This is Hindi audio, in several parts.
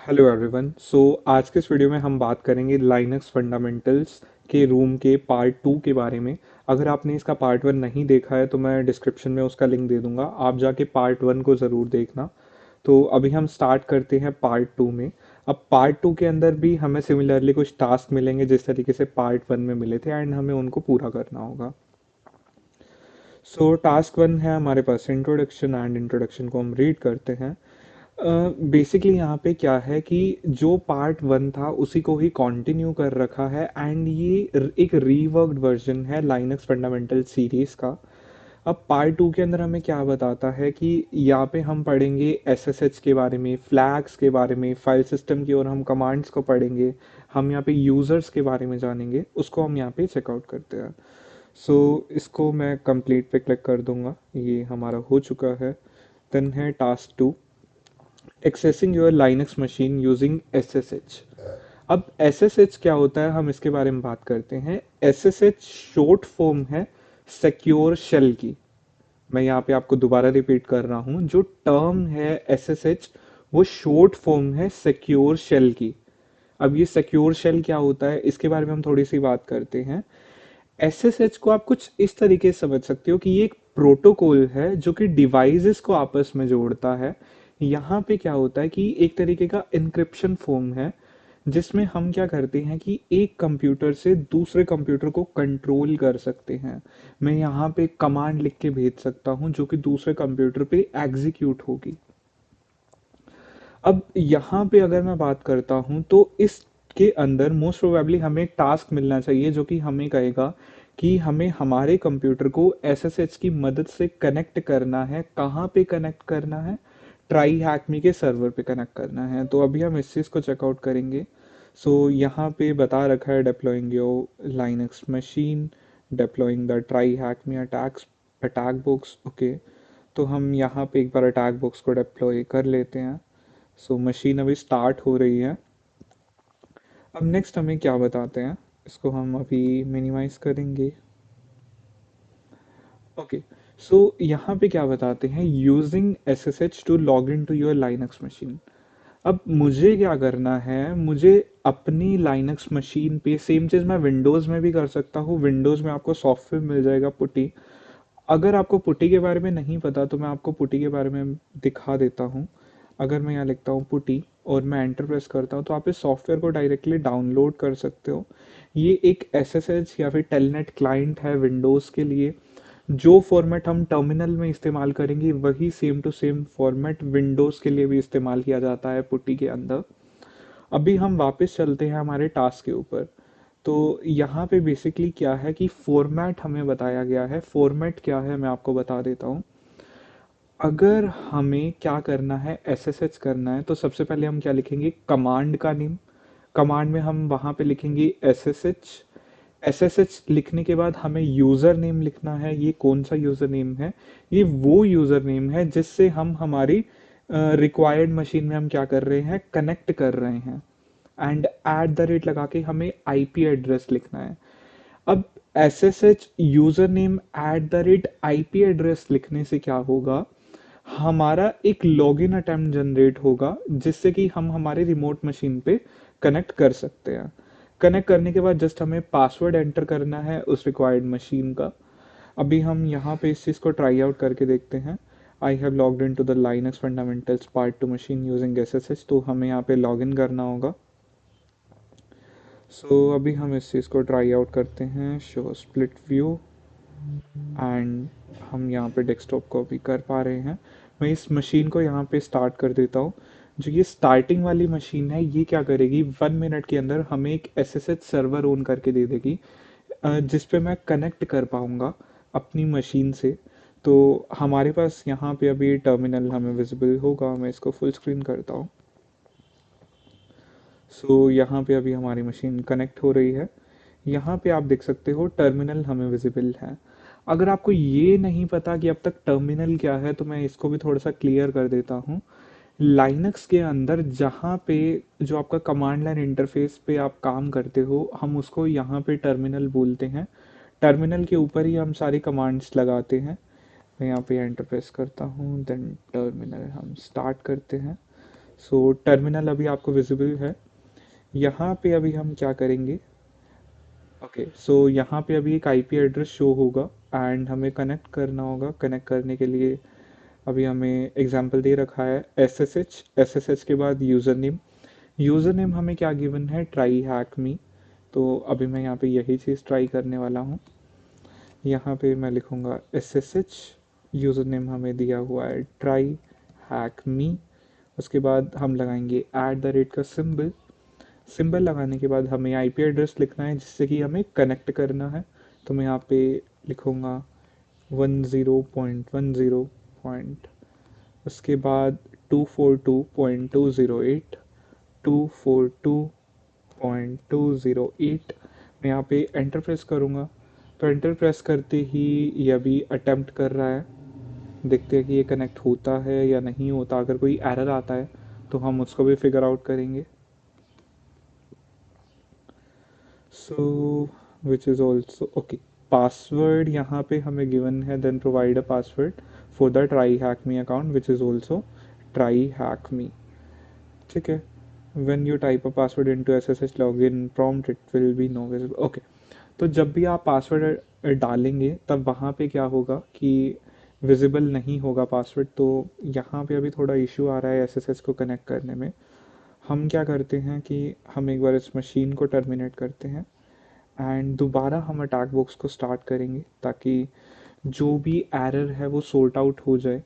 Hello everyone. आज के इस वीडियो में हम बात करेंगे लाइनक्स फंडामेंटल्स के रूम के पार्ट टू के बारे में। अगर आपने इसका पार्ट वन नहीं देखा है तो मैं डिस्क्रिप्शन में उसका लिंक दे दूंगा, आप जाके पार्ट वन को ज़रूर देखना। तो अभी हम स्टार्ट करते हैं पार्ट टू में। अब पार्ट टू के अंदर भी हमें सिमिलरली कुछ टास्क मिलेंगे जिस तरीके से पार्ट वन में मिले थे, एंड हमें उनको पूरा करना होगा। टास्क वन है हमारे पास इंट्रोडक्शन, एंड इंट्रोडक्शन को हम रीड करते हैं। बेसिकली यहाँ पे क्या है कि जो पार्ट वन था उसी को ही कंटिन्यू कर रखा है, एंड ये एक रीवर्क्ड वर्जन है लाइनक्स फंडामेंटल सीरीज का। अब पार्ट टू के अंदर हमें क्या बताता है कि यहाँ पे हम पढ़ेंगे एसएसएच के बारे में, फ्लैग्स के बारे में, फाइल सिस्टम की, और हम कमांड्स को पढ़ेंगे। हम यहाँ पे यूजर्स के बारे में जानेंगे, उसको हम यहाँ पे चेकआउट करते हैं। इसको मैं कंप्लीट पे क्लिक कर दूंगा, ये हमारा हो चुका है। देन है task two, accessing your Linux machine using SSH. अब एसएसएच क्या होता है, हम इसके बारे में बात करते हैं। एसएसएच शॉर्ट फॉर्म है सिक्योर शेल की। मैं यहाँ पे आपको दोबारा रिपीट कर रहा हूँ, जो टर्म है एसएसएच वो शॉर्ट फॉर्म है सिक्योर शेल की। अब ये सिक्योर शेल क्या होता है इसके बारे में हम थोड़ी सी बात करते हैं। एसएसएच को आप कुछ इस तरीके से समझ सकते हो कि ये एक प्रोटोकॉल है जो कि डिवाइसेस को आपस में जोड़ता है। यहाँ पे क्या होता है कि एक तरीके का इंक्रिप्शन फॉर्म है जिसमें हम क्या करते हैं कि एक कंप्यूटर से दूसरे कंप्यूटर को कंट्रोल कर सकते हैं। मैं यहाँ पे कमांड लिख के भेज सकता हूँ जो कि दूसरे कंप्यूटर पे एग्जीक्यूट होगी। अब यहाँ पे अगर मैं बात करता हूँ तो इसके अंदर मोस्ट प्रोबेबली हमें एक टास्क मिलना चाहिए जो कि हमें कहेगा कि हमें हमारे कंप्यूटर को एसएसएच की मदद से कनेक्ट करना है। कहाँ पे कनेक्ट करना है? ट्राई हैकमी के सर्वर पे कनेक्ट करना है। तो अभी हम इस चीज़ को चेकआउट करेंगे। यहाँ पे बता रखा है deploying your Linux machine, deploying the try hack me attacks attack box. Okay, तो हम यहाँ पे एक बार अटैक बॉक्स को डिप्लॉय कर लेते हैं। मशीन अभी स्टार्ट हो रही है। अब नेक्स्ट हमें क्या बताते हैं, इसको हम अभी मिनिमाइज करेंगे। ओके, यहाँ पे क्या बताते हैं, using SSH to log in to your Linux machine. अब मुझे क्या करना है, मुझे अपनी लाइनक्स मशीन पे सेम चीज़ मैं विंडोज़ में भी कर सकता हूँ। विंडोज़ में आपको सॉफ्टवेयर मिल जाएगा पुटी। अगर आपको पुटी के बारे में नहीं पता तो मैं आपको पुटी के बारे में दिखा देता हूँ। अगर मैं यहाँ लिखता हूँ पुटी और मैं एंटर प्रेस करता हूँ तो आप इस सॉफ्टवेयर को डायरेक्टली डाउनलोड कर सकते हो। ये एक एसएसएच या फिर टेलनेट क्लाइंट है विंडोज़ के लिए। जो फॉर्मेट हम टर्मिनल में इस्तेमाल करेंगे वही same to same format Windows के लिए भी इस्तेमाल किया जाता है पुटी के अंदर। अभी हम वापस चलते हैं हमारे टास्क के ऊपर। तो यहाँ पे बेसिकली क्या है कि फॉर्मेट हमें बताया गया है। फॉर्मेट क्या है मैं आपको बता देता हूँ। अगर हमें क्या करना है, एसएसएच करना है, तो सबसे पहले हम क्या लिखेंगे, कमांड का नेम। कमांड में हम वहाँ पे लिखेंगे एसएसएच। एसएसएच लिखने के बाद हमें यूज़र नेम लिखना है। ये कौन सा यूज़र नेम है? ये वो यूज़र नेम है जिससे हम हमारी रिक्वायर्ड मशीन में हम क्या कर रहे हैं, कनेक्ट कर रहे हैं। एंड एट द रेट लगा के हमें आईपी एड्रेस लिखना है। अब SSH user name at the rate IP address लिखने से क्या होगा, हमारा एक लॉगिन अटेम्प्ट जनरेट होगा जिससे कि हम हमारे रिमोट मशीन पे कनेक्ट कर सकते हैं। कनेक्ट करने के बाद जस्ट हमें पासवर्ड एंटर करना है उस रिक्वायर्ड मशीन का। अभी हम यहाँ पे इस चीज़ को ट्राई आउट करके देखते हैं। I have logged in to the Linux fundamentals part two machine using SSH. तो हमें यहाँ पे लॉगिन करना होगा। अभी हम इस चीज़ को ट्राई आउट करते हैं, शो स्प्लिट व्यू, एंड हम यहाँ पे डेस्कटॉप को भी कर पा रहे हैं। मैं इस मशीन को यहाँ पे स्टार्ट कर देता हूँ। जो ये स्टार्टिंग वाली मशीन है ये क्या करेगी, 1 मिनट के अंदर हमें एक एसएसएच सर्वर ऑन करके दे देगी, जिस पे मैं कनेक्ट कर पाऊँगा अपनी मशीन से। तो हमारे पास यहाँ पे अभी टर्मिनल हमें विजिबल होगा। मैं इसको फुल स्क्रीन करता हूँ। यहाँ पे अभी हमारी मशीन कनेक्ट हो रही है। यहाँ पे आप देख सकते हो टर्मिनल हमें विजिबल है। अगर आपको ये नहीं पता कि अब तक टर्मिनल क्या है तो मैं इसको भी थोड़ा सा क्लियर कर देता हूँ। लाइनक्स के अंदर जहाँ पे जो आपका कमांड लाइन इंटरफेस पे आप काम करते हो हम उसको यहाँ पे टर्मिनल बोलते हैं। टर्मिनल के ऊपर ही हम सारी कमांड्स लगाते हैं। मैं यहाँ पे एंटर प्रेस करता हूँ, देन टर्मिनल हम स्टार्ट करते हैं। सो टर्मिनल अभी आपको विजिबल है। यहाँ पे अभी हम क्या करेंगे, ओके सो यहाँ पे अभी एक आईपी एड्रेस शो होगा एंड हमें कनेक्ट करना होगा। कनेक्ट करने के लिए अभी हमें एग्जांपल दे रखा है एसएसएच, एसएसएच के बाद यूज़र नेम। यूज़र नेम हमें क्या गिवन है, ट्राई हैक मी। तो अभी मैं यहाँ पे यही चीज़ ट्राई करने वाला हूँ। यहाँ पे मैं लिखूँगा S S H, user name हमें दिया हुआ है ट्राई हैक मी। उसके बाद हम लगाएंगे ऐट द रेट का सिंबल। सिंबल लगाने के बाद हमें आईपी एड्रेस लिखना है जिससे कि हमें कनेक्ट करना है। तो मैं यहाँ पे लिखूँगा 10.10 पॉइंट, उसके बाद 242.208, 242.208। मैं यहाँ पे एंटर प्रेस करूँगा। तो एंटर प्रेस करते ही ये अभी अटेम्प्ट कर रहा है। देखते हैं कि ये कनेक्ट होता है या नहीं होता। अगर कोई एरर आता है तो हम उसको भी फिगर आउट करेंगे। So which is also okay. Password यहाँ पे हमें गिवन है, then provide a password for the try hack me account which is also try hack me. ठीक है। when you type a password into SSH login prompt it will be no visible। Okay, तो जब भी आप पासवर्ड डालेंगे तब वहाँ पे क्या होगा कि विजिबल नहीं होगा पासवर्ड। तो यहाँ पे अभी थोड़ा इशू आ रहा है एसएसएच को कनेक्ट करने में। हम क्या करते हैं कि हम एक बार इस मशीन को टर्मिनेट करते हैं एंड दोबारा हम अटैक बॉक्स को स्टार्ट करेंगे ताकि जो भी एरर है वो सॉर्ट आउट हो जाए।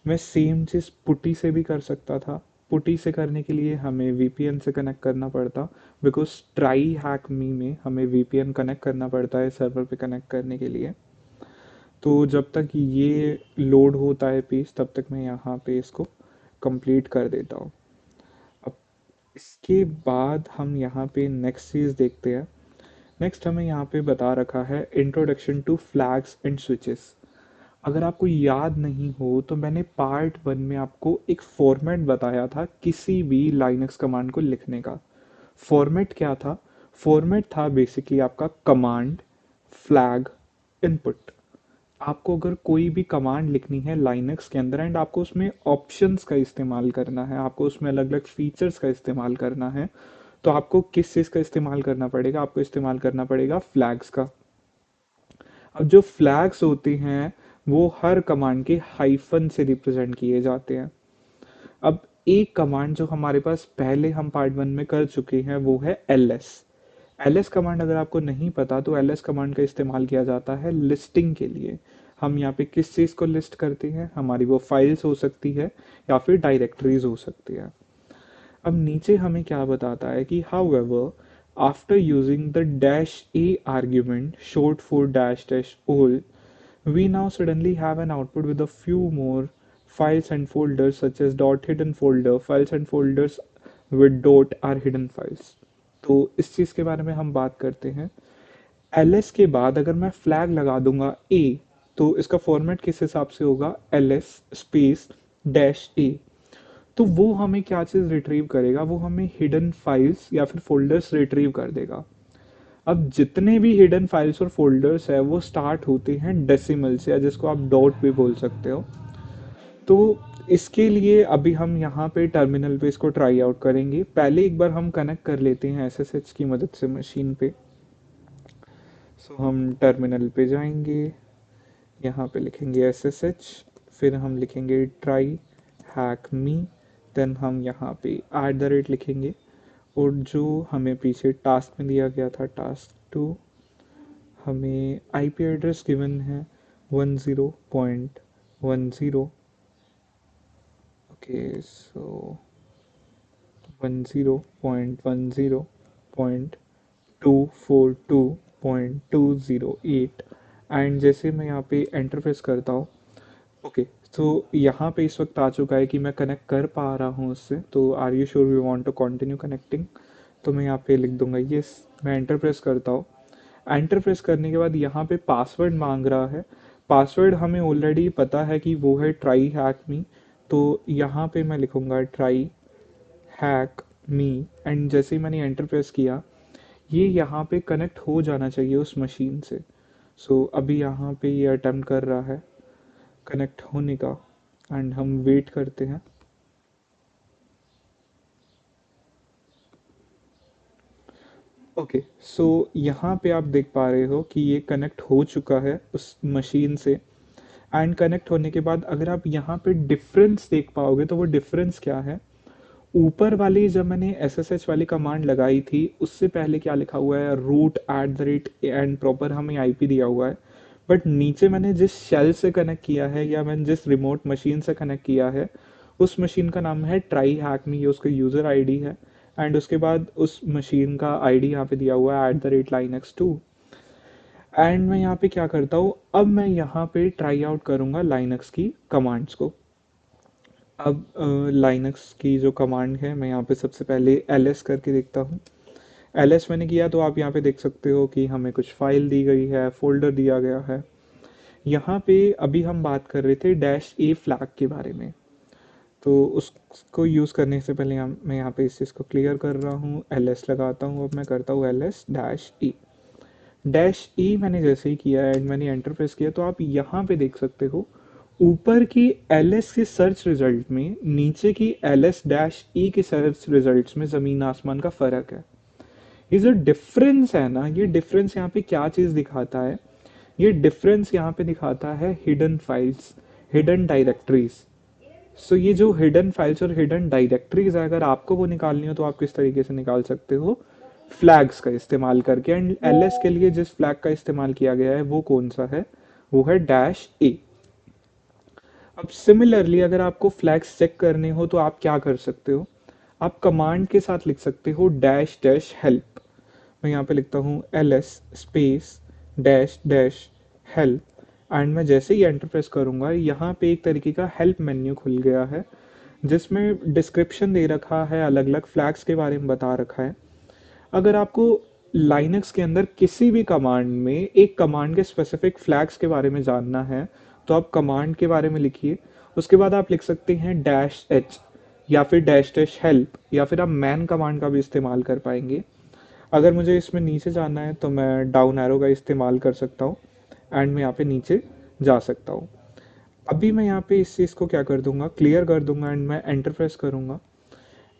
मैं सेम चीज़ पुटी से भी कर सकता था। पुटी से करने के लिए हमें वीपीएन से कनेक्ट करना पड़ता, बिकॉज ट्राई हैक मी में हमें वीपीएन कनेक्ट करना पड़ता है सर्वर पे कनेक्ट करने के लिए। तो जब तक ये लोड होता है पेज तब तक मैं यहाँ पे इसको कंप्लीट कर देता हूँ। अब इसके बाद हम यहाँ पे नेक्स्ट चीज़ देखते हैं। नेक्स्ट हमें यहाँ पे बता रखा है introduction to flags and switches. अगर आपको याद नहीं हो तो मैंने पार्ट 1 में आपको एक फॉर्मेट बताया था किसी भी लाइनक्स कमांड को लिखने का। फॉर्मेट क्या था, फॉर्मेट था बेसिकली आपका कमांड, फ्लैग, इनपुट। आपको अगर कोई भी कमांड लिखनी है लाइनक्स के अंदर एंड आपको उसमें ऑप्शंस का इस्तेमाल करना है, आपको उसमें अलग अलग फीचर्स का इस्तेमाल करना है, तो आपको किस चीज़ का इस्तेमाल करना पड़ेगा, आपको इस्तेमाल करना पड़ेगा फ्लैग्स का। अब जो फ्लैग्स होते हैं वो हर कमांड के हाइफन से रिप्रेजेंट किए जाते हैं। अब एक कमांड जो हमारे पास पहले हम पार्ट 1 में कर चुके हैं वो है ls। ls कमांड अगर आपको नहीं पता तो ls कमांड का इस्तेमाल किया जाता है लिस्टिंग के लिए। हम यहाँ पे किस चीज़ को लिस्ट करते हैं, हमारी वो फाइल्स हो सकती है या फिर डायरेक्टरीज हो सकती है। अब नीचे हमें क्या बताता है कि however after using the dash a argument short for dash dash all we now suddenly have an output with a few more files and folders such as dot hidden folder files and folders with dot are hidden files। तो इस चीज़ के बारे में हम बात करते हैं। ls के बाद अगर मैं फ्लैग लगा दूंगा a तो इसका फॉर्मेट किस हिसाब से होगा, ls स्पेस डैश a। तो वो हमें क्या चीज़ रिट्रीव करेगा, वो हमें हिडन फाइल्स या फिर फोल्डर्स रिट्रीव कर देगा। अब जितने भी हिडन फाइल्स और फोल्डर्स है वो स्टार्ट होते हैं डेसिमल से या जिसको आप डॉट भी बोल सकते हो। तो इसके लिए अभी हम यहाँ पे टर्मिनल पे इसको ट्राई आउट करेंगे। पहले एक बार हम कनेक्ट कर लेते हैं एसएसएच की मदद से मशीन पे। सो हम टर्मिनल पे जाएंगे, यहाँ पे लिखेंगे एसएसएच, फिर हम लिखेंगे ट्राई हैक मी, देन हम यहाँ पे एट द रेट लिखेंगे और जो हमें पीछे टास्क में दिया गया था टास्क 2, हमें आईपी एड्रेस गिवन है 10.10। ओके सो 10.10.242.208 एंड जैसे मैं यहाँ पे एंटर प्रेस करता हूँ, ओके तो यहाँ पे इस वक्त आ चुका है कि मैं कनेक्ट कर पा रहा हूँ उससे। तो are you sure we want to continue connecting, तो मैं यहाँ पे लिख दूंगा यस। मैं एंटर प्रेस करता हूँ। एंटर प्रेस करने के बाद यहाँ पे पासवर्ड मांग रहा है। पासवर्ड हमें ऑलरेडी पता है कि वो है ट्राई हैक मी। तो यहाँ पे मैं लिखूंगा ट्राई हैक मी एंड जैसे ही मैंने एंटर प्रेस किया ये यहाँ पे कनेक्ट हो जाना चाहिए उस मशीन से। सो अभी यहाँ पे ये अटेम्प्ट कर रहा है कनेक्ट होने का एंड हम वेट करते हैं। ओके, सो यहाँ पे आप देख पा रहे हो कि ये कनेक्ट हो चुका है उस मशीन से। एंड कनेक्ट होने के बाद अगर आप यहाँ पे डिफरेंस देख पाओगे तो वो डिफरेंस क्या है, ऊपर वाली जब मैंने एस एस एच वाली कमांड लगाई थी उससे पहले क्या लिखा हुआ है, root at the rate and proper हमें आईपी दिया हुआ है। बट नीचे मैंने जिस शेल से कनेक्ट किया है या मैंने जिस रिमोट मशीन से कनेक्ट किया है उस मशीन का नाम है ट्राई हैक मी, ये उसका यूजर आईडी है। एंड उसके बाद उस मशीन का आईडी यहाँ पे दिया हुआ है eight the rate Linux 2। And मैं यहाँ पे क्या करता हूँ, अब मैं यहाँ पे ट्राई आउट करूंगा लाइनक्स की कमांड्स को। अब लाइनक्स की जो कमांड है मैं यहाँ पे सबसे पहले ls करके देखता हूँ। ls मैंने किया तो आप यहाँ पे देख सकते हो कि हमें कुछ फाइल दी गई है, फोल्डर दिया गया है। यहाँ पे अभी हम बात कर रहे थे -a फ्लैग के बारे में, तो उसको यूज़ करने से पहले मैं यहाँ पे इस चीज़ को क्लियर कर रहा हूँ, ls लगाता हूँ। अब मैं करता हूँ ls-e। डैश ई मैंने जैसे ही किया एंड मैंने एंटर प्रेस किया तो आप यहाँ पे देख सकते हो ऊपर की ls के सर्च रिजल्ट में नीचे की ls-e के सर्च रिजल्ट्स में जमीन आसमान का फर्क है। ये जो डिफरेंस है ना, ये डिफरेंस यहाँ पे क्या चीज दिखाता है, ये डिफरेंस यहाँ पे दिखाता है हिडन फाइल्स, हिडन डायरेक्टरीज। सो ये जो हिडन फाइल्स और हिडन डायरेक्टरीज है, अगर आपको वो निकालनी हो तो आप किस तरीके से निकाल सकते हो, फ्लैग्स का इस्तेमाल करके। एंड ls के लिए जिस फ्लैग का इस्तेमाल किया गया है वो कौन सा है, वो है -a। अब सिमिलरली अगर आपको फ्लैग्स चेक करने हो तो आप क्या कर सकते हो, आप कमांड के साथ लिख सकते हो डैश डैश हेल्प। मैं यहाँ पे लिखता हूँ ls space dash dash help. And मैं जैसे ही एंटर प्रेस करूंगा यहाँ पे एक तरीके का हेल्प मेन्यू खुल गया है जिसमें डिस्क्रिप्शन दे रखा है, अलग अलग फ्लैग्स के बारे में बता रखा है। अगर आपको लाइनक्स के अंदर किसी भी कमांड में एक कमांड के स्पेसिफिक फ्लैग्स के बारे में जानना है तो आप कमांड के बारे में लिखिए, उसके बाद आप लिख सकते हैं -h या फिर डैश डैश हेल्प, या फिर आप मैन कमांड का भी इस्तेमाल कर पाएंगे। अगर मुझे इसमें नीचे जाना है तो मैं डाउन एरो का इस्तेमाल कर सकता हूँ एंड मैं यहाँ पे नीचे जा सकता हूँ। अभी मैं यहाँ पे इस चीज़ को क्या कर दूंगा, क्लियर कर दूंगा एंड मैं एंटर प्रेस करूंगा।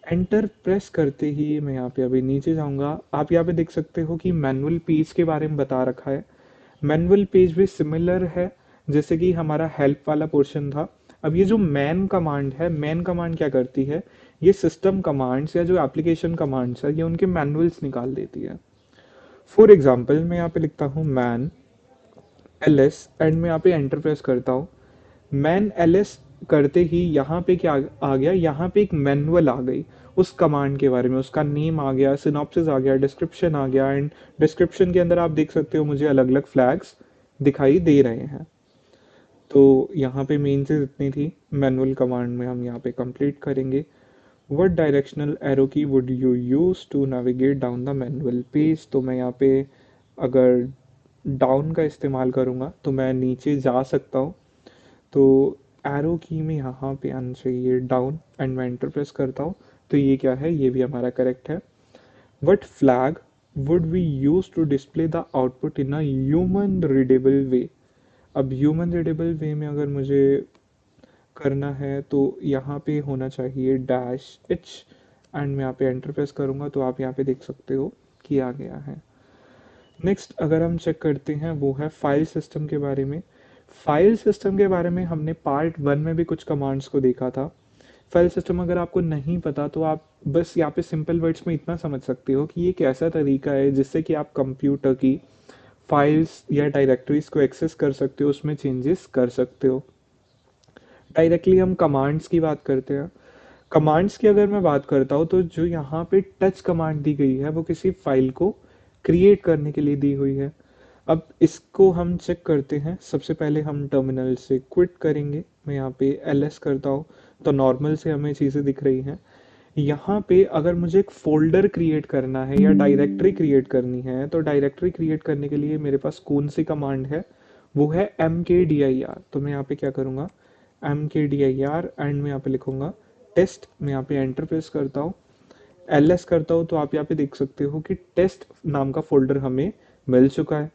एंटर प्रेस करते ही मैं यहाँ पे अभी नीचे जाऊंगा, आप यहाँ पे देख सकते हो कि मैनुअल पेज के बारे में बता रखा है। मैनुअल पेज भी सिमिलर है जैसे कि हमारा हेल्प वाला पोर्शन था। अब ये जो मैन कमांड है, मैन कमांड क्या करती है, ये सिस्टम कमांड्स या जो एप्लीकेशन कमांड्स है ये उनके मैनुअल्स निकाल देती है। फॉर एग्जाम्पल मैं यहाँ पे लिखता हूँ मैन ls एंड मैं यहाँ पे एंटर प्रेस करता हूँ। मैन ls करते ही यहाँ पे क्या आ गया, यहाँ पे एक मैनुअल आ गई उस कमांड के बारे में, उसका नेम आ गया, सिनॉप्सिस आ गया, डिस्क्रिप्शन आ गया। एंड डिस्क्रिप्शन के अंदर आप देख सकते हो मुझे अलग अलग फ्लैग्स दिखाई दे रहे हैं। तो यहाँ पे मेन चीज इतनी थी, मैनुअल कमांड में हम यहाँ पे कंप्लीट करेंगे। What directional arrow key would you use to navigate down the manual page, तो मैं यहाँ पे अगर डाउन का इस्तेमाल करूँगा तो मैं नीचे जा सकता हूँ। तो एरो की में यहाँ पे आना चाहिए डाउन एंड मैं एंटर प्रेस करता हूँ तो ये क्या है, ये भी हमारा करेक्ट है। What flag would we use to display the output in a human readable way. अब ह्यूमन रीडेबल वे में अगर मुझे करना है तो यहाँ पे होना चाहिए -h एंड मैं यहाँ पे एंटर प्रेस करूँगा तो आप यहाँ पे देख सकते हो कि आ गया है। नेक्स्ट अगर हम चेक करते हैं वो है फाइल सिस्टम के बारे में। फाइल सिस्टम के बारे में हमने पार्ट 1 में भी कुछ कमांड्स को देखा था। फाइल सिस्टम अगर आपको नहीं पता तो आप बस यहाँ पे सिंपल वर्ड्स में इतना समझ सकते हो कि ये एक ऐसा तरीका है जिससे कि आप कंप्यूटर की फाइल्स या डायरेक्टरीज को एक्सेस कर सकते हो, उसमें चेंजेस कर सकते हो। डायरेक्टली हम कमांड्स की बात करते हैं। कमांड्स की अगर मैं बात करता हूँ तो जो यहाँ पे टच कमांड दी गई है वो किसी फाइल को क्रिएट करने के लिए दी हुई है। अब इसको हम चेक करते हैं। सबसे पहले हम टर्मिनल से क्विट करेंगे, मैं यहाँ पे ls करता हूँ तो नॉर्मल से हमें चीज़ें दिख रही हैं। यहाँ पे अगर मुझे एक फोल्डर क्रिएट करना है या डायरेक्टरी क्रिएट करनी है तो डायरेक्टरी क्रिएट करने के लिए मेरे पास कौन सी कमांड है, वो है mkdir। तो मैं यहाँ पे क्या करूँगा, mkdir एंड मैं यहाँ पे लिखूंगा टेस्ट। मैं यहाँ पे एंटर प्रेस करता हूँ, ls करता हूँ तो आप यहाँ पे देख सकते हो कि टेस्ट नाम का फोल्डर हमें मिल चुका है।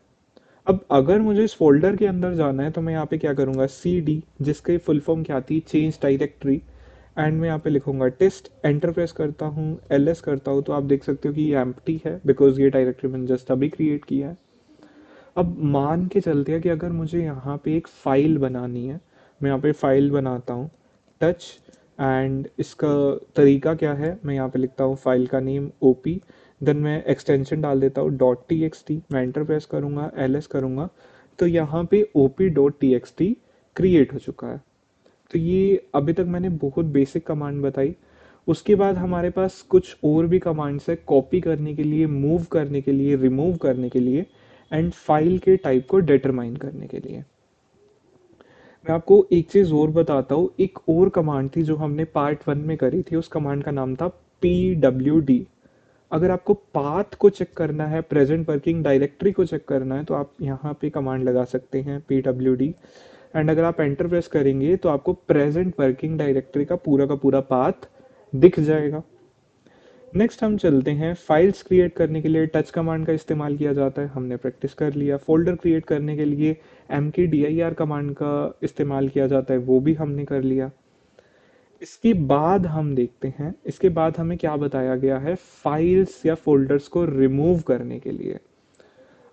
अब अगर मुझे इस फोल्डर के अंदर जाना है तो मैं यहाँ पे क्या करूँगा cd, जिसकी फुल फॉर्म क्या थी, चेंज डायरेक्टरी, एंड मैं यहाँ पे लिखूंगा टेस्ट, एंटर प्रेस करता हूँ, ls करता हूँ, तो आप देख सकते हो कि ये एम्प्टी है बिकॉज ये डायरेक्टरी मैंने जस्ट अभी क्रिएट किया है। अब मान के चलते हैं कि अगर मुझे यहाँ पे एक फाइल बनानी है, मैं यहाँ पे फाइल बनाता हूँ टच, एंड इसका तरीका क्या है, मैं यहाँ पे लिखता हूँ फाइल का नेम ओपी, देन मैं एक्सटेंशन डाल देता हूँ डॉट टी एक्स टी, मैं एंटर प्रेस करूँगा, एल करूँगा, तो यहाँ पे OP dot T x T create हो चुका है। तो ये अभी तक मैंने बहुत बेसिक कमांड बताई। उसके बाद हमारे पास कुछ और भी कमांड्स है कॉपी करने के लिए, मूव करने के लिए, रिमूव करने के लिए, एंड फाइल के टाइप को डिटरमाइन करने के लिए। मैं आपको एक चीज और बताता हूँ, एक और कमांड थी जो हमने पार्ट 1 में करी थी, उस कमांड का नाम था pwd। अगर आपको पाथ को चेक करना है, प्रेजेंट वर्किंग डायरेक्टरी को चेक करना है, तो आप यहाँ पे कमांड लगा सकते हैं pwd, एंड अगर आप एंटर प्रेस करेंगे तो आपको प्रेजेंट वर्किंग डायरेक्टरी का पूरा पाथ दिख जाएगा। नेक्स्ट हम चलते हैं, फाइल्स क्रिएट करने के लिए टच कमांड का इस्तेमाल किया जाता है, हमने प्रैक्टिस कर लिया। फोल्डर क्रिएट करने के लिए mkdir कमांड का इस्तेमाल किया जाता है, वो भी हमने कर लिया। इसके बाद हम देखते हैं, इसके बाद हमें क्या बताया गया है फाइल्स या फोल्डर्स को रिमूव करने के लिए।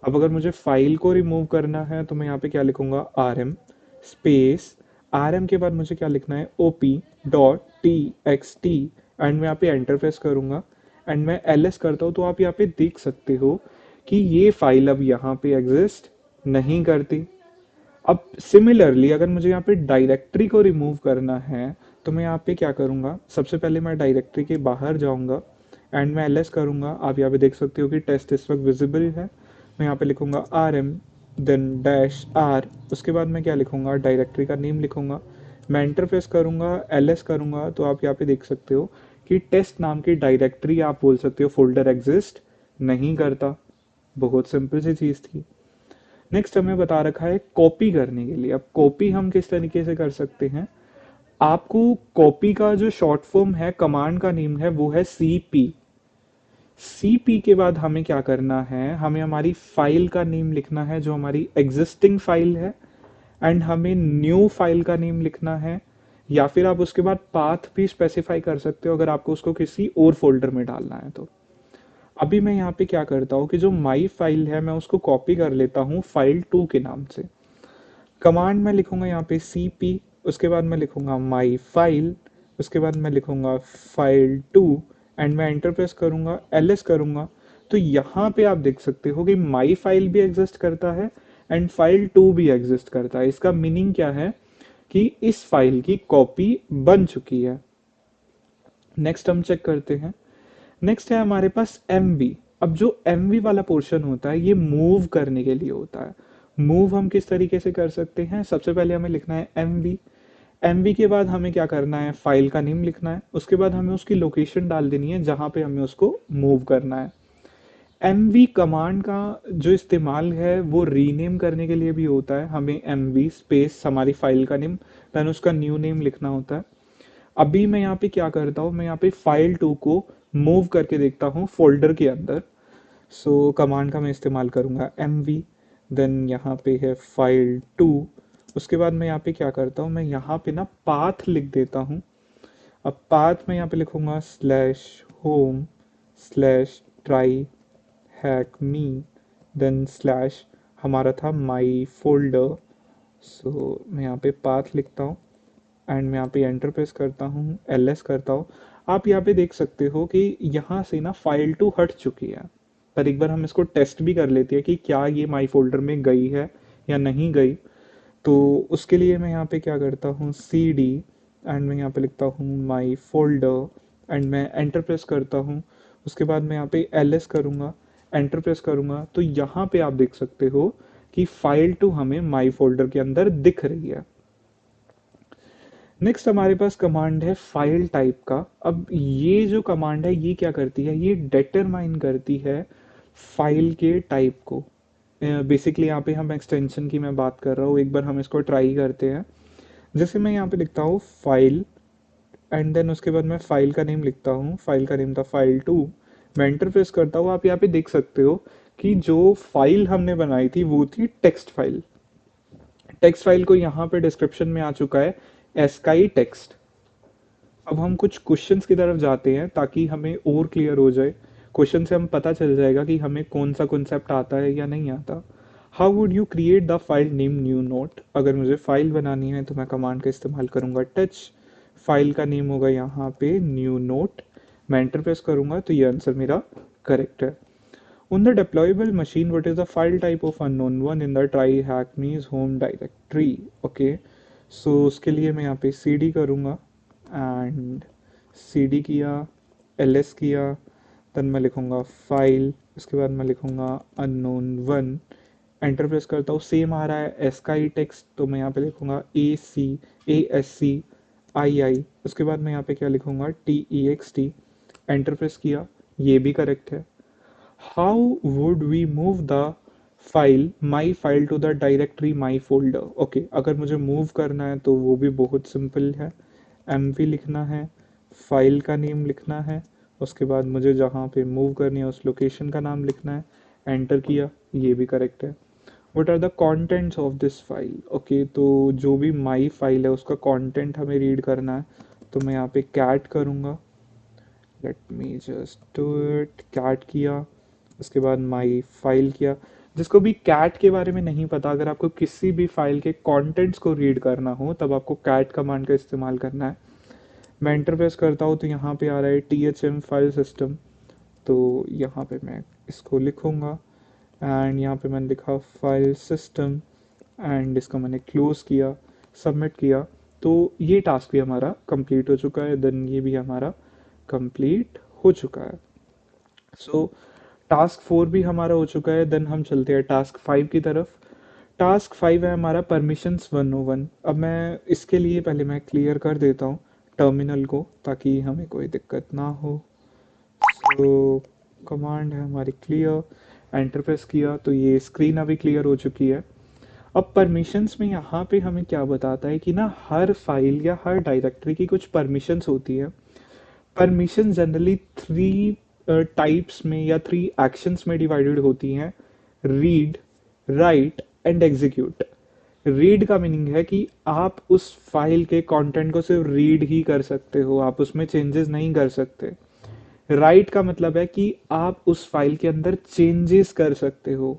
अब अगर मुझे फाइल को रिमूव करना है तो मैं यहाँ पे क्या लिखूंगा, rm स्पेस, rm के बाद मुझे क्या लिखना है, op dot T x T, and मैं यहाँ पे एंटर प्रेस करूंगा, एंड मैं ls करता हूँ, तो आप यहाँ पे देख सकते हो कि ये फाइल अब यहाँ पे एग्जिस्ट नहीं करती। अब सिमिलरली अगर मुझे यहाँ पे डायरेक्टरी को रिमूव करना है तो मैं यहाँ पे क्या करूँगा, सबसे पहले मैं डायरेक्टरी के बाहर जाऊँगा, एंड मैं ls करूँगा। आप यहाँ पे देख सकते हो कि टेस्ट इस वक्त विजिबल है। मैं यहाँ पे लिखूंगा rm देन डैश r, उसके बाद मैं क्या लिखूंगा, डायरेक्टरी का नेम लिखूंगा, मैं एंटर प्रेस करूँगा, ls करूँगा, तो आप यहाँ पे देख सकते हो कि टेस्ट नाम की डायरेक्टरी, आप बोल सकते हो फोल्डर एग्जिस्ट नहीं करता। बहुत सिंपल सी चीज़ थी। नेक्स्ट हमें बता रखा है कॉपी करने के लिए। अब कॉपी हम किस तरीके से कर सकते हैं, आपको कॉपी का जो शॉर्ट फॉर्म है, कमांड का नेम है, वो है cp। cp के बाद हमें क्या करना है, हमें हमारी फाइल का नेम लिखना है जो हमारी एग्जिस्टिंग फाइल है, एंड हमें न्यू फाइल का नेम लिखना है, या फिर आप उसके बाद पाथ भी स्पेसिफाई कर सकते हो अगर आपको उसको किसी और फोल्डर में डालना है तो। अभी मैं यहाँ पे क्या करता हूँ कि जो माई फाइल है मैं उसको कॉपी कर लेता हूँ फाइल 2 के नाम से। कमांड में लिखूंगा यहाँ पे cp, उसके बाद मैं लिखूंगा माई फाइल, उसके बाद मैं लिखूंगा फाइल 2, एंड मैं एंटर प्रेस करूंगा, ls करूंगा, तो यहाँ पे आप देख सकते हो कि माई फाइल भी एग्जिस्ट करता है एंड फाइल 2 भी एग्जिस्ट करता है। इसका मीनिंग क्या है कि इस फाइल की कॉपी बन चुकी है। नेक्स्ट हम चेक करते हैं, नेक्स्ट है हमारे पास mv। अब जो mv वाला पोर्शन होता है ये मूव करने के लिए होता है। मूव हम किस तरीके से कर सकते हैं, सबसे पहले हमें लिखना है mv, mv के बाद हमें क्या करना है, फाइल का नेम लिखना है, उसके बाद हमें उसकी लोकेशन डाल देनी है जहां पे हमें उसको मूव करना है। mv कमांड का जो इस्तेमाल है वो रीनेम करने के लिए भी होता है, हमें mv स्पेस हमारी फाइल का नेम देन उसका न्यू नेम लिखना होता है। अभी मैं यहाँ पे क्या करता हूँ, मैं यहाँ पे फाइल 2 को मूव करके देखता हूँ फोल्डर के अंदर। सो कमांड का मैं इस्तेमाल करूँगा mv, देन यहाँ पे है फाइल 2, उसके बाद मैं यहाँ पे क्या करता हूँ, मैं यहाँ पे ना पाथ लिख देता हूँ। अब पाथ में यहाँ पे लिखूंगा slash home slash try hack me, then slash हमारा था माई फोल्डर। सो मैं यहाँ पे पाथ लिखता हूँ, एंड मैं यहाँ पे एंटर प्रेस करता हूँ, ls करता हूँ। आप यहाँ पे देख सकते हो कि यहाँ से ना फाइल 2 हट चुकी है, पर एक बार हम इसको टेस्ट भी कर लेते हैं कि क्या ये माई फोल्डर में गई है या नहीं गई। तो उसके लिए मैं यहाँ पे क्या करता हूँ, cd, एंड मैं यहाँ पे लिखता हूँ माई फोल्डर, एंड मैं एंटर प्रेस करता हूँ। उसके बाद मैं यहाँ पे ls करूँगा, एंटर प्रेस करूँगा, तो यहाँ पे आप देख सकते हो कि फाइल 2 हमें माई फोल्डर के अंदर दिख रही है। नेक्स्ट हमारे पास कमांड है फाइल टाइप का। अब ये जो कमांड है ये क्या करती है, ये डिटरमाइन करती है फाइल के टाइप को। बेसिकली यहाँ पे हम एक्सटेंशन की मैं बात कर रहा हूँ, एक बार हम इसको ट्राई करते हैं। जैसे मैं यहाँ पे लिखता हूँ फाइल, एंड देन उसके बाद मैं फाइल का नेम लिखता हूँ, फाइल का नेम था फाइल 2, मैं एंटर प्रेस करता हूँ। आप यहाँ पे देख सकते हो कि जो फाइल हमने बनाई थी वो थी टेक्स्ट फाइल। टेक्स्ट फाइल को यहाँ पे डिस्क्रिप्शन में आ चुका है एस्काई टेक्स्ट। अब हम कुछ क्वेश्चंस की तरफ जाते हैं ताकि हमें और क्लियर हो जाए। क्वेश्चन से हम पता चल जाएगा कि हमें कौन सा कॉन्सेप्ट आता है या नहीं आता। How would you create the file name new note? अगर मुझे फाइल बनानी है तो मैं कमांड का इस्तेमाल करूंगा टच। फाइल का नेम होगा यहाँ पे न्यू नोट। मैं एंटर प्रेस करूंगा तो ये आंसर मेरा करेक्ट है। On the deployable machine, what is the file type of unknown one in the try hackneys home directory? Okay, so उसके लिए मैं यहाँ पे cd करूँगा एंड cd किया, ls किया, देन मैं लिखूँगा फाइल, उसके बाद मैं लिखूँगा unknown one, एंटर प्रेस करता हूँ, सेम आ रहा है एस का ही टेक्स्ट, तो मैं यहाँ पे लिखूँगा ASCII, उसके बाद मैं यहाँ पे क्या लिखूँगा TEXT, एंटर प्रेस किया, ये भी करेक्ट है। How would we move the file my file to the directory my folder? Okay, अगर मुझे मूव करना है तो वो भी बहुत सिंपल है। mv लिखना है, फाइल का नेम लिखना है, उसके बाद मुझे जहाँ पे मूव करनी है उस लोकेशन का नाम लिखना है, एंटर किया, ये भी करेक्ट है। What are the contents of this file? Okay, तो जो भी माई फाइल है उसका कंटेंट हमें रीड करना है, तो मैं यहाँ पे कैट करूँगा। Let me just do it, cat किया, उसके बाद माई फाइल किया। जिसको भी कैट के बारे में नहीं पता, अगर आपको किसी भी फाइल के कंटेंट्स को रीड करना हो तब आपको कैट कमांड का इस्तेमाल करना है। मैं एंटर प्रेस करता हूँ तो यहाँ पे आ रहा है THM फाइल सिस्टम, तो यहाँ पे मैं इसको लिखूँगा एंड यहाँ पे मैंने लिखा फाइल सिस्टम एंड इसको मैंने क्लोज किया, सबमिट किया, तो ये टास्क भी हमारा कंप्लीट हो चुका है। देन ये भी हमारा कंप्लीट हो चुका है। सो टास्क 4 भी हमारा हो चुका है। देन हम चलते हैं टास्क 5 की तरफ। टास्क 5 है हमारा परमिशंस 101। अब मैं इसके लिए पहले मैं क्लियर कर देता हूँ टर्मिनल को ताकि हमें कोई दिक्कत ना हो। सो कमांड है हमारी क्लियर, एंटर प्रेस किया तो ये स्क्रीन अभी क्लियर हो चुकी है। अब परमिशंस में यहाँ पे हमें क्या बताता है कि ना हर फाइल या हर डायरेक्टरी की कुछ परमिशंस होती है। परमिशन जनरली थ्री टाइप्स में या थ्री एक्शंस में डिवाइडेड होती हैं: read, right and execute. Read का मीनिंग है कि आप उस फाइल के कंटेंट को सिर्फ रीड ही कर सकते हो, आप उसमें चेंजेस नहीं कर सकते। राइट का मतलब है कि आप उस फाइल के अंदर चेंजेस कर सकते हो।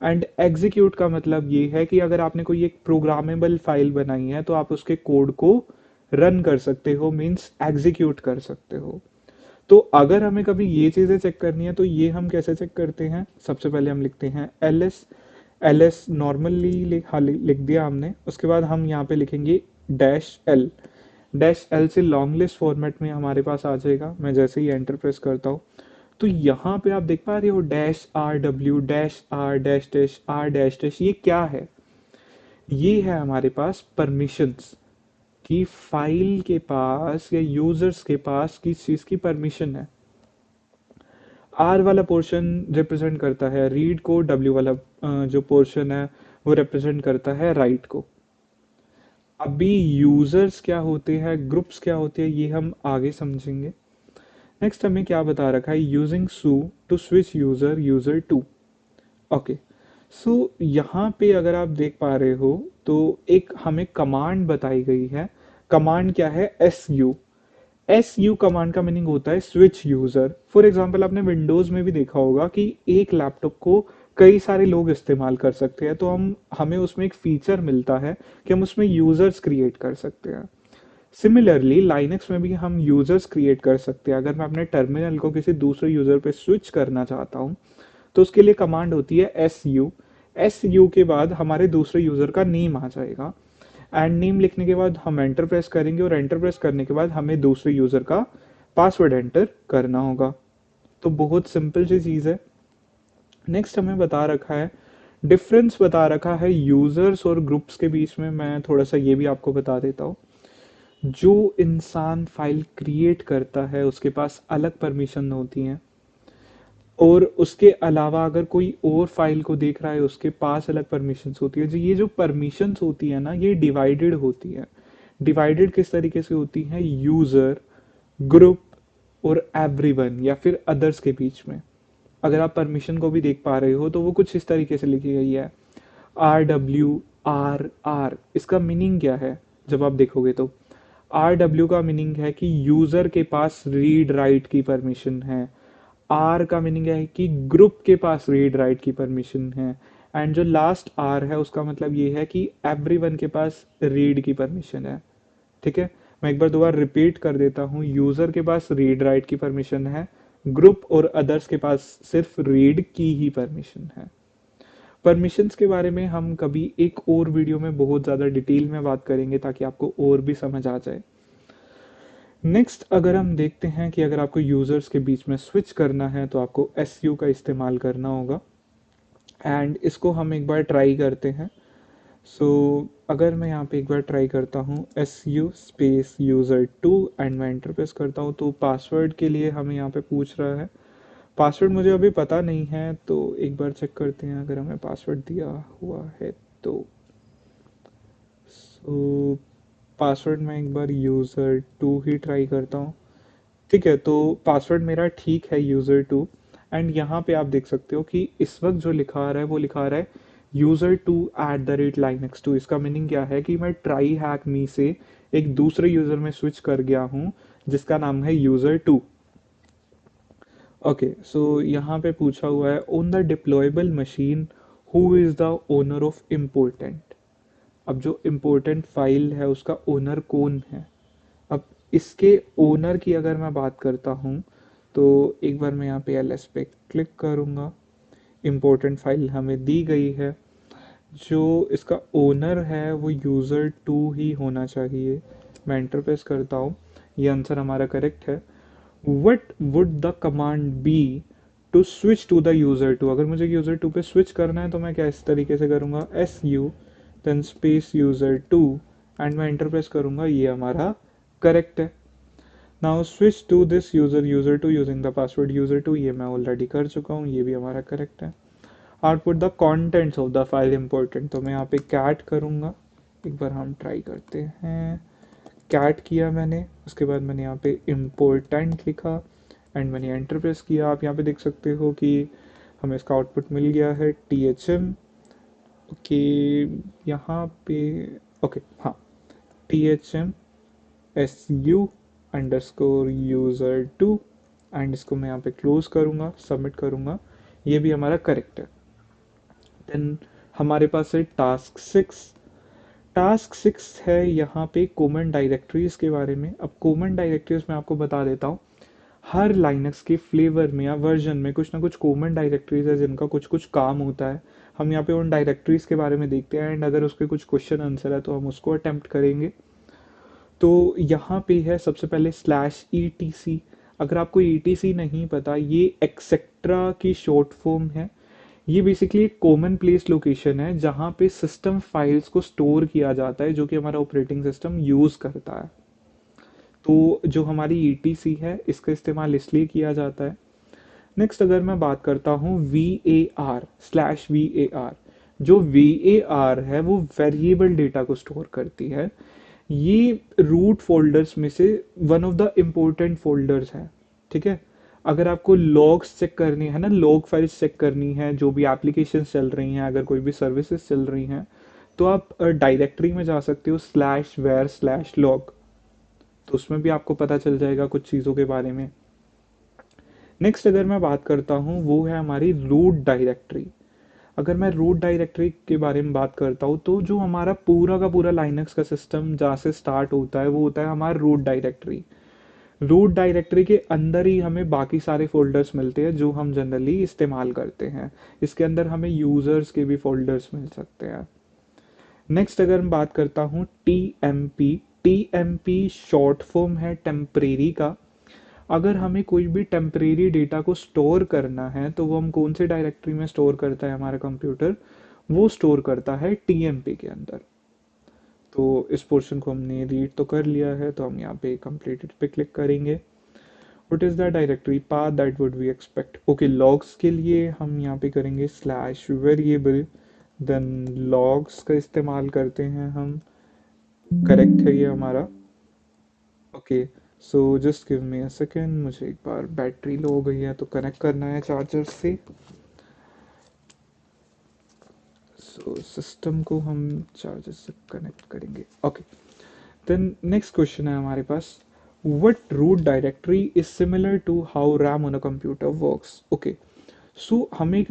एंड एग्जीक्यूट का मतलब ये है कि अगर आपने कोई एक प्रोग्रामेबल फाइल बनाई है तो आप उसके कोड को रन कर सकते हो, मीन्स एग्जीक्यूट कर सकते हो। तो अगर हमें कभी ये चीजें चेक करनी है तो ये हम कैसे चेक करते हैं? सबसे पहले हम लिखते हैं एलएस। एलएस नॉर्मली लिख दिया हमने, उसके बाद हम यहाँ पे लिखेंगे डैश एल। डैश एल से लॉन्ग लिस्ट फॉर्मेट में हमारे पास आ जाएगा। मैं जैसे ही एंटर प्रेस करता हूँ तो यहाँ पे आप देख पा रहे हो -RW -R-, ये क्या है? ये है हमारे पास परमिशंस, कि फाइल के पास या यूजर्स के पास किस चीज की परमिशन है। आर वाला पोर्शन रिप्रेजेंट करता है रीड को, डब्ल्यू वाला जो पोर्शन है वो रिप्रेजेंट करता है राइट को। अभी यूजर्स क्या होते हैं, ग्रुप्स क्या होते हैं, ये हम आगे समझेंगे। नेक्स्ट हमें क्या बता रखा है, using su to switch user to. Okay, so यहाँ पे अगर आप देख पा रहे हो तो एक हमें कमांड बताई गई है। कमांड क्या है? SU कमांड का मीनिंग होता है स्विच यूजर। फॉर एग्जांपल आपने विंडोज में भी देखा होगा कि एक लैपटॉप को कई सारे लोग इस्तेमाल कर सकते हैं, तो हमें उसमें एक फीचर मिलता है कि हम उसमें यूजर्स क्रिएट कर सकते हैं। सिमिलरली लाइनक्स में भी हम यूजर्स क्रिएट कर सकते हैं। अगर मैं अपने टर्मिनल को किसी दूसरे यूजर पे स्विच करना चाहता हूँ तो उसके लिए कमांड होती है SU। SU के बाद हमारे दूसरे यूजर का नेम आ जाएगा एंड नेम लिखने के बाद हम एंटर प्रेस करेंगे और एंटर प्रेस करने के बाद हमें दूसरे यूजर का पासवर्ड एंटर करना होगा। तो बहुत सिंपल सी चीज है। नेक्स्ट हमें बता रखा है, डिफरेंस बता रखा है यूजर्स और ग्रुप्स के बीच में। मैं थोड़ा सा ये भी आपको बता देता हूँ। जो इंसान फाइल क्रिएट करता है उसके पास अलग परमिशन होती हैं, और उसके अलावा अगर कोई और फाइल को देख रहा है उसके पास अलग परमिशंस होती है। जो ये जो परमिशंस होती है ना, ये डिवाइडेड होती है। डिवाइडेड किस तरीके से होती है? यूजर, ग्रुप और एवरीवन या फिर अदर्स के बीच में। अगर आप परमिशन को भी देख पा रहे हो तो वो कुछ इस तरीके से लिखी गई है, RW RR। इसका मीनिंग क्या है जब आप देखोगे तो? आर डब्ल्यू का मीनिंग है कि यूजर के पास रीड राइट की परमिशन है। आर का मीनिंग है कि ग्रुप के पास रीड राइट की परमिशन है। एंड जो लास्ट आर है उसका मतलब ये है कि एवरीवन के पास रीड की परमिशन है। ठीक है, मैं एक बार दोबारा रिपीट कर देता हूँ। यूजर के पास रीड राइट की परमिशन है, ग्रुप और अदर्स के पास सिर्फ रीड की ही परमिशन है। परमिशंस के बारे में हम कभी एक और वीडियो में बहुत ज़्यादा डिटेल में बात करेंगे ताकि आपको और भी समझ आ जाए। नेक्स्ट अगर हम देखते हैं कि अगर आपको यूज़र्स के बीच में स्विच करना है तो आपको एस यू का इस्तेमाल करना होगा। एंड इसको हम एक बार ट्राई करते हैं। सो अगर मैं यहाँ पे एक बार ट्राई करता हूँ S U space user two and मैं एंटर प्रेस करता हूँ तो पासवर्ड के लिए हमें यहाँ पे पूछ रहा है। पासवर्ड मुझे अभी पता नहीं है तो एक बार चेक करते हैं अगर हमें पासवर्ड दिया हुआ है तो। सो पासवर्ड मैं एक बार यूज़र टू ही ट्राई करता हूँ। ठीक है, तो पासवर्ड मेरा ठीक है यूज़र टू। एंड यहाँ पे आप देख सकते हो कि इस वक्त जो लिखा आ रहा है वो लिखा आ रहा है user two at the rate Linux two. इसका मीनिंग क्या है कि मैं ट्राई हैक मी से एक दूसरे यूज़र में स्विच कर गया हूँ जिसका नाम है यूज़र टू। ओके, सो यहाँ पे पूछा हुआ है on the deployable machine who is the owner of important. अब जो इम्पोर्टेंट फाइल है उसका ओनर कौन है। अब इसके ओनर की अगर मैं बात करता हूँ तो एक बार मैं यहाँ पे एलएस पे क्लिक करूँगा। इम्पोर्टेंट फाइल हमें दी गई है। जो इसका ओनर है वो यूज़र टू ही होना चाहिए। मैं एंटर प्रेस करता हूँ, ये आंसर हमारा करेक्ट है। What would the command be to switch to the user two. अगर मुझे यूज़र टू पे स्विच करना है तो मैं क्या इस तरीके से करूँगा S U then space user two and मैं एंटर प्रेस करूँगा, ये हमारा करेक्ट है। Now switch to this user user two using the password user two, ये मैं ऑलरेडी कर चुका हूँ, ये भी हमारा करेक्ट है। Output the contents of the file important, तो मैं यहाँ पे कैट करूँगा। एक बार हम ट्राई करते हैं। कैट किया मैंने, उसके बाद मैंने यहाँ पे इम्पोर्टेंट लिखा एंड मैंने एंटर प्रेस किया। आप यहाँ पे देख सकते हो कि हमें इसका आउटपुट मिल गया है टी एच एम। ओके, यहाँ पे ओके हाँ, T H M S U underscore user two and इसको मैं यहाँ पे क्लोज करूँगा, सबमिट करूँगा, ये भी हमारा करेक्ट है। देन हमारे पास है टास्क सिक्स। टास्क सिक्स है यहाँ पे कॉमन डायरेक्टरीज के बारे में। अब कॉमन डायरेक्टरीज मैं आपको बता देता हूँ। हर लाइनक्स के फ्लेवर में या वर्जन में कुछ ना कुछ कॉमन डायरेक्टरीज है जिनका कुछ कुछ काम होता है। हम यहाँ पे उन डायरेक्टरीज के बारे में देखते हैं एंड अगर उसके कुछ क्वेश्चन आंसर है तो हम उसको अटेम्प्ट करेंगे। तो यहाँ पे है सबसे पहले स्लैश ई टी सी। अगर आपको ई टी सी नहीं पता, ये एक्सेट्रा की शॉर्ट फॉर्म है। ये बेसिकली एक कॉमन प्लेस लोकेशन है जहाँ पे सिस्टम फाइल्स को स्टोर किया जाता है जो कि हमारा ऑपरेटिंग सिस्टम यूज करता है। तो जो हमारी ईटीसी है इसका इस्तेमाल इसलिए किया जाता है। नेक्स्ट अगर मैं बात करता हूँ V A R slash V A R, जो वी ए आर है वो वेरिएबल डेटा को स्टोर करती है। ये रूट फोल्डर्स में से one of the important folders है। ठीक है, अगर आपको लॉग्स चेक करनी है ना, लॉग फाइल्स चेक करनी है, जो भी एप्लीकेशन चल रही हैं, अगर कोई भी सर्विसेज चल रही हैं, तो आप डायरेक्टरी में जा सकते हो स्लैश वेयर स्लैश लॉग, तो उसमें भी आपको पता चल जाएगा कुछ चीज़ों के बारे में। नेक्स्ट अगर मैं बात करता हूँ वो है हमारी रूट डायरेक्टरी। अगर मैं रूट डायरेक्टरी के बारे में बात करता हूँ तो जो हमारा पूरा का पूरा लाइनक्स का सिस्टम जहाँ से स्टार्ट होता है वो होता है हमारा रूट डायरेक्टरी। रूट डायरेक्टरी के अंदर ही हमें बाकी सारे फोल्डर्स मिलते हैं जो हम जनरली इस्तेमाल करते हैं। इसके अंदर हमें यूजर्स के भी फोल्डर्स मिल सकते हैं। नेक्स्ट अगर मैं बात करता हूँ T M P. T M P short form है टेम्परेरी का। अगर हमें कोई भी टेम्परेरी डेटा को स्टोर करना है तो वो हम कौन से डायरेक्टरी में स्टोर करता है हमारा कंप्यूटर, वो स्टोर करता है टीएमपी के अंदर। तो इस पोर्शन को हमने रीड तो कर लिया है तो हम यहाँ पे कंप्लीटेड पे क्लिक करेंगे। What is the directory path that would we expect. Okay, logs के लिए हम यहाँ पे करेंगे स्लैश वेरिएबल, देन लॉग्स का इस्तेमाल करते हैं हम। करेक्ट है ये हमारा। Okay, so just give me a second, मुझे एक बार बैटरी लो हो गई है तो कनेक्ट करना है चार्जर से। सो सिस्टम को हम चार्जर से कनेक्ट करेंगे। ओके, देन नेक्स्ट क्वेश्चन है हमारे पास, what root directory is similar to how RAM on a computer works? Okay, so हमें एक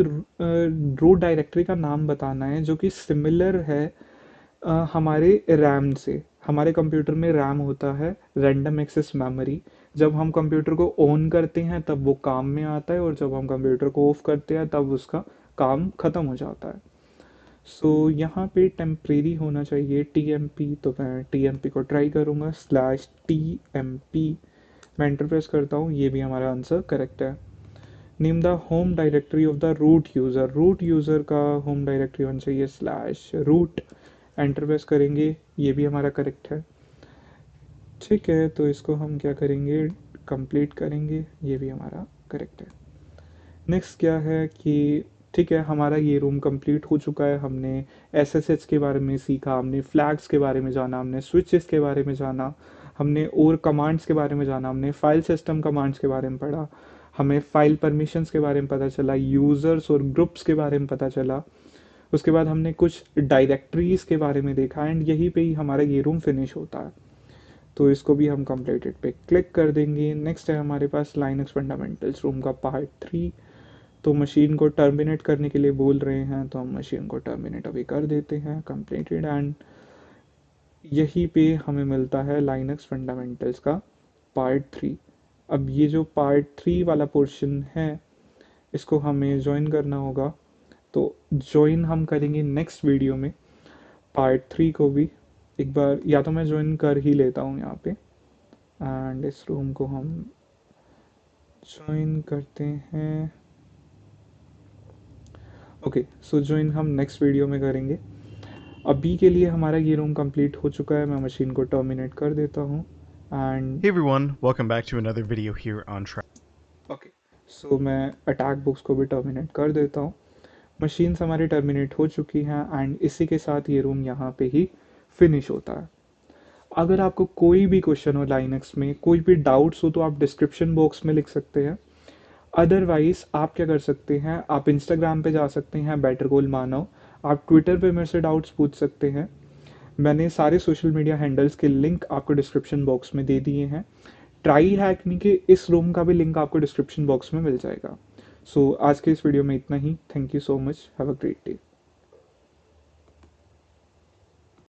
रूट डायरेक्टरी का नाम बताना है जो कि सिमिलर है हमारे रैम से। हमारे कंप्यूटर में रैम होता है रैंडम एक्सेस मेमोरी। जब हम कंप्यूटर को ऑन करते हैं तब वो काम में आता है, और जब हम कंप्यूटर को ऑफ करते हैं तब उसका काम खत्म हो जाता है। सो यहाँ पे टेम्परेरी होना चाहिए टी एम पी, तो मैं टी एम पी को ट्राई करूँगा, स्लैश टी एम पी। मैं एंटर प्रेस करता हूँ, ये भी हमारा आंसर करेक्ट है। Name the home directory of the root user, root user का होम डायरेक्टरी होना चाहिए स्लैश रूट। एंटर प्रेस करेंगे, ये भी हमारा करेक्ट है। ठीक है, तो इसको हम क्या करेंगे, कंप्लीट करेंगे, ये भी हमारा करेक्ट है। नेक्स्ट क्या है कि ठीक है, हमारा ये रूम कंप्लीट हो चुका है। हमने एसएसएच के बारे में सीखा, हमने फ्लैग्स के बारे में जाना, हमने स्विचेस के बारे में जाना, हमने और कमांड्स के बारे में जाना, हमने फाइल सिस्टम कमांड्स के बारे में पढ़ा, हमें फाइल परमिशंस के बारे में पता चला, यूज़र्स और ग्रुप्स के बारे में पता चला। उसके बाद हमने कुछ डायरेक्टरीज के बारे में देखा, एंड यहीं पे ही हमारा ये रूम फिनिश होता है। तो इसको भी हम कंप्लीटेड पे क्लिक कर देंगे। नेक्स्ट है हमारे पास लाइनक्स फंडामेंटल्स रूम का पार्ट 3। तो मशीन को टर्मिनेट करने के लिए बोल रहे हैं, तो हम मशीन को टर्मिनेट अभी कर देते हैं, कंप्लीटेड। एंड यहीं पे हमें मिलता है लाइनक्स फंडामेंटल्स का पार्ट 3। अब ये जो पार्ट 3 वाला पोर्शन है, इसको हमें ज्वाइन करना होगा। तो ज्वाइन हम करेंगे नेक्स्ट वीडियो में पार्ट 3 को भी। एक बार या तो मैं ज्वाइन कर ही लेता हूँ यहाँ पे, एंड इस रूम को हम ज्वाइन करते हैं। ओके, सो ज्वाइन हम नेक्स्ट वीडियो में करेंगे। अभी के लिए हमारा ये रूम कंप्लीट हो चुका है, मैं मशीन को टर्मिनेट कर देता हूँ। And Hey everyone, welcome back to another video here on Track. Okay, so मैं अटैक बुक्स को भी टर्मिनेट कर देता हूँ। मशीन्स हमारी टर्मिनेट हो चुकी हैं, एंड इसी के साथ ये रूम यहाँ पे ही फिनिश होता है। अगर आपको कोई भी क्वेश्चन हो लाइनक्स में, कोई भी डाउट्स हो, तो आप डिस्क्रिप्शन बॉक्स में लिख सकते हैं। अदरवाइज आप क्या कर सकते हैं, आप इंस्टाग्राम पे जा सकते हैं बेटर गोल मानव, आप ट्विटर पे मेरे से डाउट्स पूछ सकते हैं। मैंने सारे सोशल मीडिया हैंडल्स के लिंक आपको डिस्क्रिप्शन बॉक्स में दे दिए हैं। ट्राई हैकनी के इस रूम का भी लिंक आपको डिस्क्रिप्शन बॉक्स में मिल जाएगा। सो आज के इस वीडियो में इतना ही। Thank you so much, have a great day.